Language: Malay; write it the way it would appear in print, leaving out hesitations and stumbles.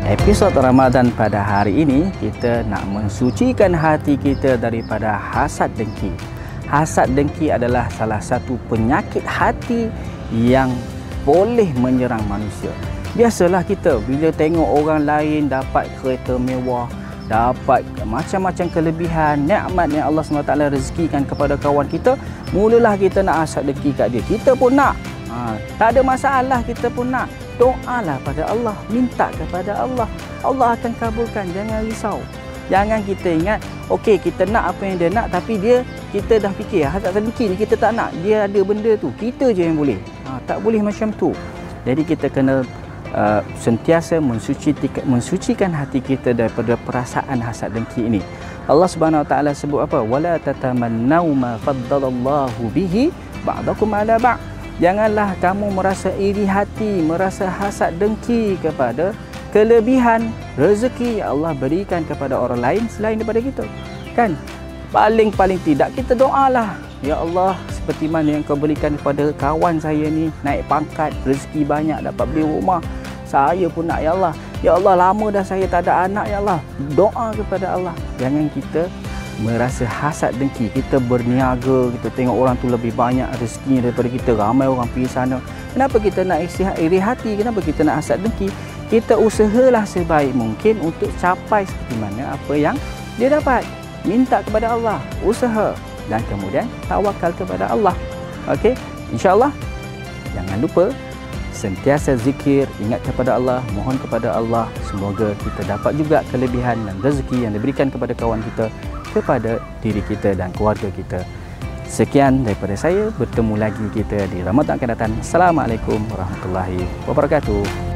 Episod Ramadan pada hari ini, kita nak mensucikan hati kita daripada hasad dengki. Hasad dengki adalah salah satu penyakit hati yang boleh menyerang manusia. Biasalah kita bila tengok orang lain dapat kereta mewah, dapat macam-macam kelebihan, nikmat yang Allah SWT rezekikan kepada kawan kita, mulalah kita nak hasad dengki kat dia. Kita pun nak. Tak ada masalah, kita pun nak. Doalah pada Allah, minta kepada Allah. Allah akan kabulkan, jangan risau. Jangan kita ingat, okey kita nak apa yang dia nak, tapi kita dah fikir hasad dengki ni kita tak nak, dia ada benda tu, kita je yang boleh. Tak boleh macam tu. Jadi kita kena sentiasa mensucikan hati kita daripada perasaan hasad dengki ini. Allah Subhanahu Wa Taala sebut apa? Wala tatamannau ma faddalallahu bihi ba'dakum ala ba'. Janganlah kamu merasa iri hati, merasa hasad dengki kepada kelebihan rezeki yang Allah berikan kepada orang lain selain daripada kita. Kan? Paling tidak kita doalah, ya Allah, seperti mana yang kau berikan kepada kawan saya ni, naik pangkat, rezeki banyak, dapat beli rumah. Saya pun nak, ya Allah. Ya Allah, lama dah saya tak ada anak, ya Allah. Doa kepada Allah. Jangan kita merasa hasad dengki. Kita berniaga, kita tengok orang tu lebih banyak rezekinya daripada kita, ramai orang pergi sana. Kenapa kita nak iri hati? Kenapa kita nak hasad dengki? Kita usahalah sebaik mungkin untuk capai seperti mana apa yang dia dapat. Minta kepada Allah, usaha, dan kemudian tawakal kepada Allah. Okey, insya-Allah jangan lupa sentiasa zikir, ingat kepada Allah, mohon kepada Allah, semoga kita dapat juga kelebihan dan rezeki yang diberikan kepada kawan kita, kepada diri kita dan keluarga kita. Sekian daripada saya, bertemu lagi kita di Ramadan akan datang. Assalamualaikum warahmatullahi wabarakatuh.